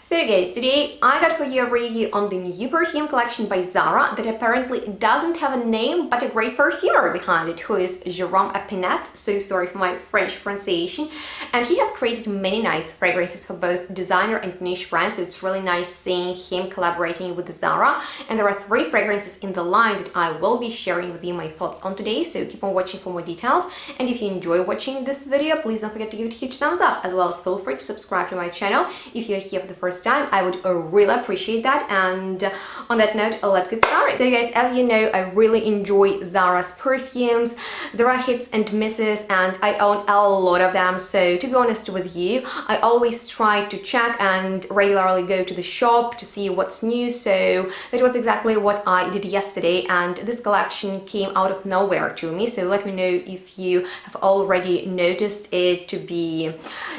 So guys, today I got for you a review on the new perfume collection by Zara that apparently doesn't have a name but a great perfumer behind it, who is Jerôme Epinette, so sorry for my French pronunciation, and he has created many nice fragrances for both designer and niche brands, so it's really nice seeing him collaborating with Zara. And there are 3 fragrances in the line that I will be sharing with you my thoughts on today, so keep on watching for more details. And if you enjoy watching this video, please don't forget to give it a huge thumbs up, as well as feel free to subscribe to my channel if you're here for the first time. I would really appreciate that. And on that note, let's get started. So guys, as you know, I really enjoy Zara's perfumes. There are hits and misses, and I own a lot of them. So to be honest with you, I always try to check and regularly go to the shop to see what's new. So that was exactly what I did yesterday, and this collection came out of nowhere to me. So let me know if you have already noticed it to be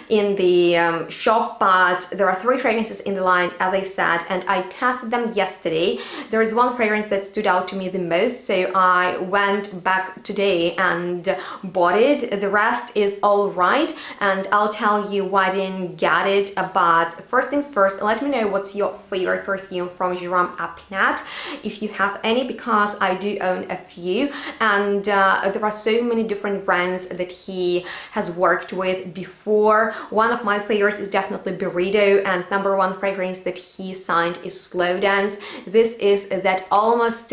in the shop. But there are 3 fragrances in the line, as I said, and I tested them yesterday. There is one fragrance that stood out to me the most, so I went back today and bought it. The rest is all right, and I'll tell you why I didn't get it. But first things first, let me know what's your favorite perfume from Jerôme Epinette, if you have any, because I do own a few, and there are so many different brands that he has worked with before. One of my favorites is definitely Burrito, and #1 fragrance that he signed is Slow Dance. This is that almost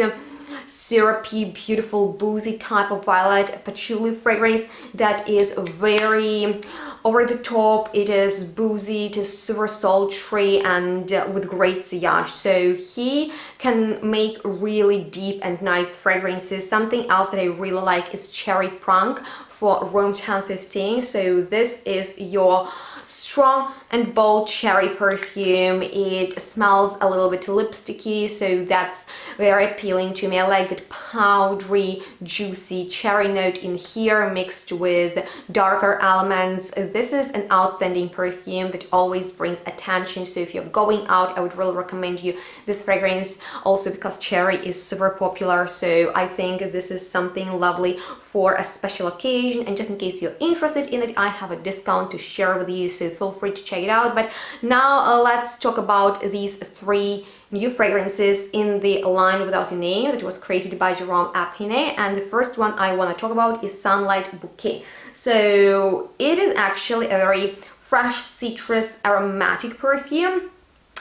syrupy, beautiful, boozy type of violet patchouli fragrance that is very over the top. It is boozy, it is super sultry, and with great sillage. So he can make really deep and nice fragrances. Something else that I really like is Cherry Prunk for Room 1015. So this is your strong and bold cherry perfume. It smells a little bit lipsticky, so that's very appealing to me. I like that powdery, juicy cherry note in here mixed with darker elements. This is an outstanding perfume that always brings attention, so if you're going out, I would really recommend you this fragrance, also because cherry is super popular. So I think this is something lovely for a special occasion, and just in case you're interested in it, I have a discount to share with you, so feel free to check it out. But now let's talk about these 3 new fragrances in the line without a name that was created by Jerôme Epinette. And the first one I want to talk about is Sunlight Bouquet. So it is actually a very fresh citrus aromatic perfume,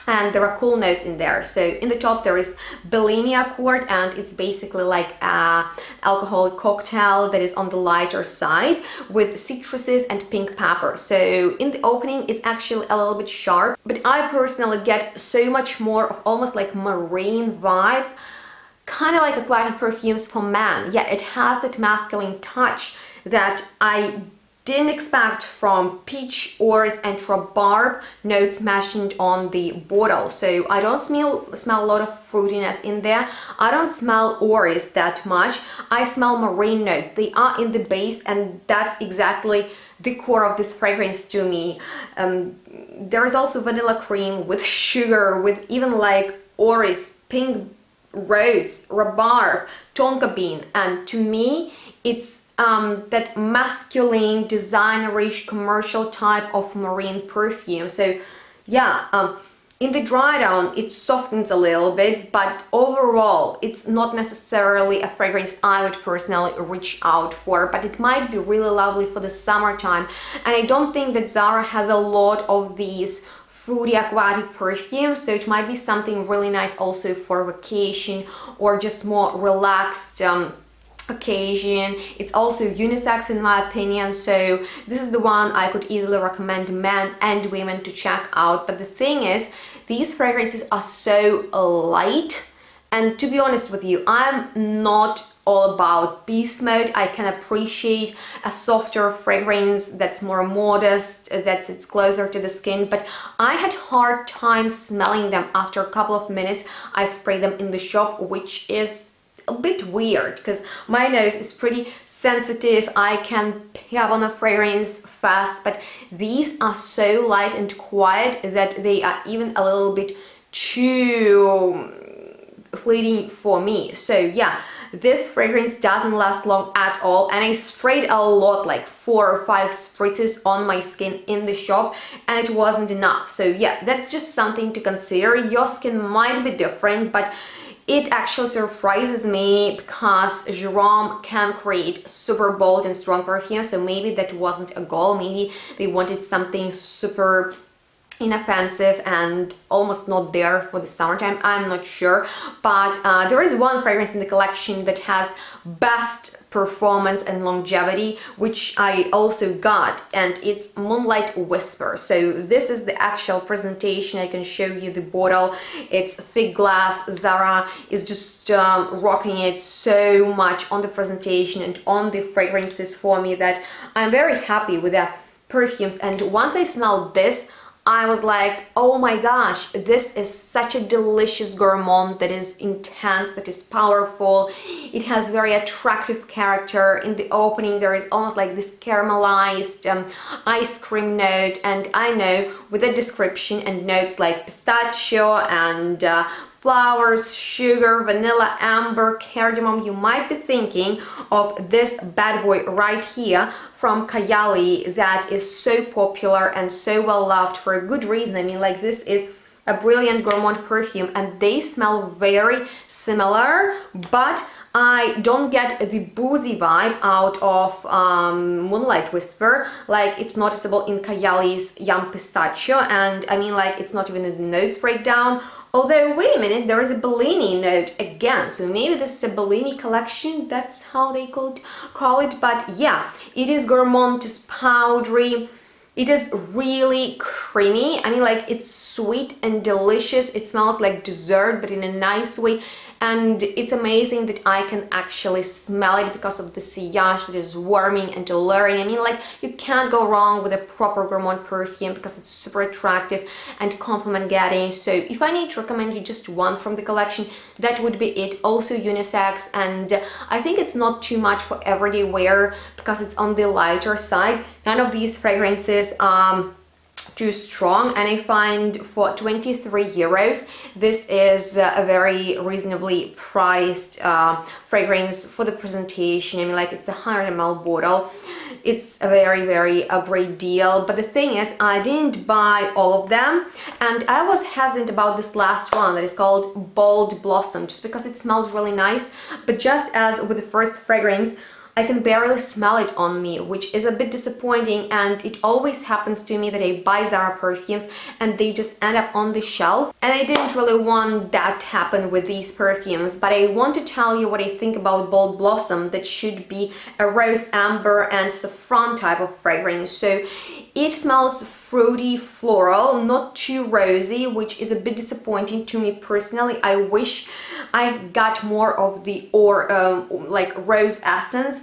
and there are cool notes in there. So in the top there is Bellini Accord, and it's basically like a alcoholic cocktail that is on the lighter side with citruses and pink pepper. So in the opening it's actually a little bit sharp, but I personally get so much more of almost like marine vibe, kind of like aquatic perfumes for men. Yeah, it has that masculine touch that I didn't expect from peach, orris, and rhubarb notes mentioned on the bottle. So I don't smell a lot of fruitiness in there. I don't smell orris that much. I smell marine notes. They are in the base, and that's exactly the core of this fragrance to me. There is also vanilla cream with sugar, with even like orris, pink rose, rhubarb, tonka bean, and to me it's that masculine, designerish, commercial type of marine perfume. So yeah, in the dry down it softens a little bit, but overall it's not necessarily a fragrance I would personally reach out for, but it might be really lovely for the summertime. And I don't think that Zara has a lot of these fruity aquatic perfumes, so it might be something really nice also for vacation or just more relaxed occasion. It's also unisex in my opinion, so this is the one I could easily recommend men and women to check out. But the thing is, these fragrances are so light, and to be honest with you, I'm not all about beast mode. I can appreciate a softer fragrance that's more modest, that sits closer to the skin, but I had hard time smelling them after a couple of minutes. I sprayed them in the shop, which is a bit weird because my nose is pretty sensitive. I can pick up on a fragrance fast, but these are so light and quiet that they are even a little bit too fleeting for me. So yeah, this fragrance doesn't last long at all, and I sprayed a lot, like 4 or 5 spritzes on my skin in the shop, and it wasn't enough. So yeah, that's just something to consider. Your skin might be different, but it actually surprises me because Jerôme can create super bold and strong perfume, so maybe that wasn't a goal. Maybe they wanted something super inoffensive and almost not there for the summertime. I'm not sure, but there is one fragrance in the collection that has best performance and longevity, which I also got, and it's Moonlight Whisper. So this is the actual presentation. I can show you the bottle. It's thick glass. Zara is just rocking it so much on the presentation and on the fragrances for me that I'm very happy with the perfumes. And once I smelled this, I was like, oh my gosh, this is such a delicious gourmand that is intense, that is powerful. It has very attractive character. In the opening, there is almost like this caramelized ice cream note. And I know with the description and notes like pistachio and flowers, sugar, vanilla, amber, cardamom, you might be thinking of this bad boy right here from Kayali that is so popular and so well loved for a good reason. I mean, like, this is a brilliant gourmand perfume and they smell very similar, but I don't get the boozy vibe out of Moonlight Whisper. Like, it's noticeable in Kayali's Yum Pistachio, and I mean, like, it's not even in the notes breakdown. Although, wait a minute, there is a Bellini note again, so maybe this is a Bellini collection, that's how they could call it. But yeah, it is gourmand, just powdery. It is really creamy. I mean, like, it's sweet and delicious. It smells like dessert, but in a nice way. And it's amazing that I can actually smell it because of the sillage that is warming and alluring. I mean, like, you can't go wrong with a proper gourmand perfume because it's super attractive and compliment getting. So if I need to recommend you just one from the collection, that would be it. Also unisex, and I think it's not too much for everyday wear because it's on the lighter side. None of these fragrances too strong, and I find for 23 euros this is a very reasonably priced fragrance for the presentation. I mean, like, it's a 100 ml bottle. It's a very great deal, but the thing is, I didn't buy all of them, and I was hesitant about this last one that is called Bold Blossom, just because it smells really nice. But just as with the first fragrance, I can barely smell it on me, which is a bit disappointing, and it always happens to me that I buy ZARA perfumes and they just end up on the shelf, and I didn't really want that to happen with these perfumes. But I want to tell you what I think about Bold Blossom, that should be a rose amber and saffron type of fragrance. So it smells fruity, floral, not too rosy, which is a bit disappointing to me personally. I wish I got more of the like rose essence.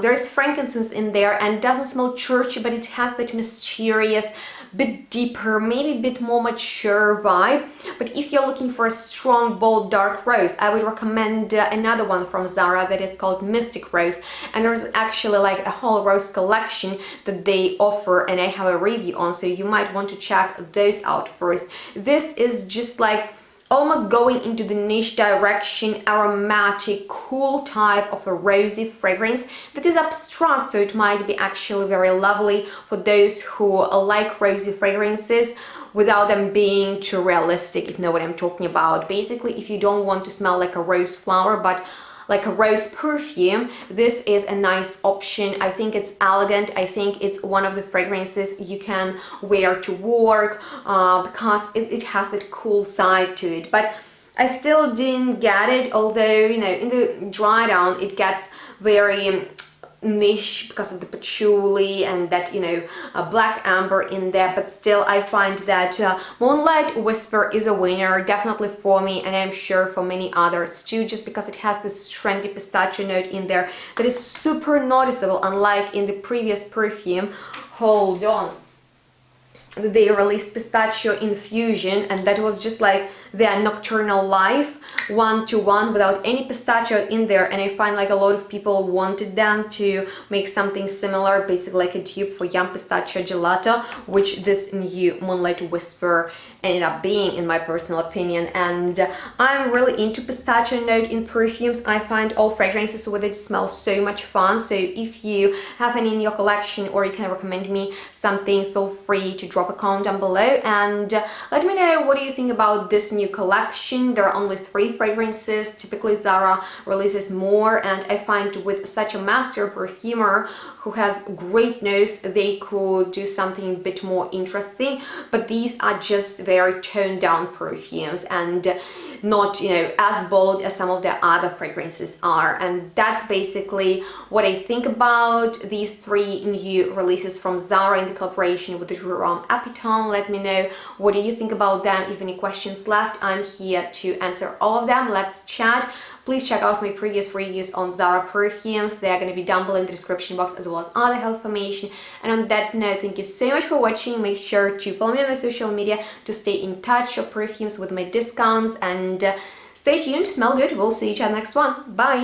There's frankincense in there and it doesn't smell churchy, but it has that mysterious, bit deeper, maybe a bit more mature vibe. But if you're looking for a strong, bold, dark rose, I would recommend another one from ZARA that is called Mystic Rose. And there's actually like a whole rose collection that they offer, and I have a review on, so you might want to check those out first. This is just like almost going into the niche direction, aromatic, cool type of a rosy fragrance that is abstract, so it might be actually very lovely for those who like rosy fragrances without them being too realistic, if you know what I'm talking about. Basically, if you don't want to smell like a rose flower, but like a rose perfume, this is a nice option. I think it's elegant. I think it's one of the fragrances you can wear to work because it has that cool side to it. But I still didn't get it, although, you know, in the dry down it gets very niche because of the patchouli and that, you know, black amber in there. But still, I find that Moonlight Whisper is a winner, definitely for me, and I'm sure for many others too, just because it has this trendy pistachio note in there that is super noticeable, unlike in the previous perfume. Hold on, they released pistachio infusion, and that was just like their nocturnal life one-to-one without any pistachio in there, and I find like a lot of people wanted them to make something similar, basically like a dupe for Young Pistachio Gelato, which this new Moonlight Whisper ended up being, in my personal opinion. And I'm really into pistachio note in perfumes. I find all fragrances with it smell so much fun. So if you have any in your collection or you can recommend me something, feel free to drop a comment down below and let me know what do you think about this new collection. There are only 3 fragrances. Typically Zara releases more, and I find with such a master perfumer who has great nose, they could do something a bit more interesting, but these are just very toned down perfumes and not, you know, as bold as some of the other fragrances are. And that's basically what I think about these 3 new releases from Zara in the collaboration with the Jerôme Epinette. Let me know what do you think about them. If you have any questions left, I'm here to answer all of them. Let's chat. Please check out my previous reviews on ZARA Perfumes. They are going to be down below in the description box, as well as other health information. And on that note, thank you so much for watching. Make sure to follow me on my social media to stay in touch, shop perfumes with my discounts, and stay tuned, smell good. We'll see each other next one. Bye!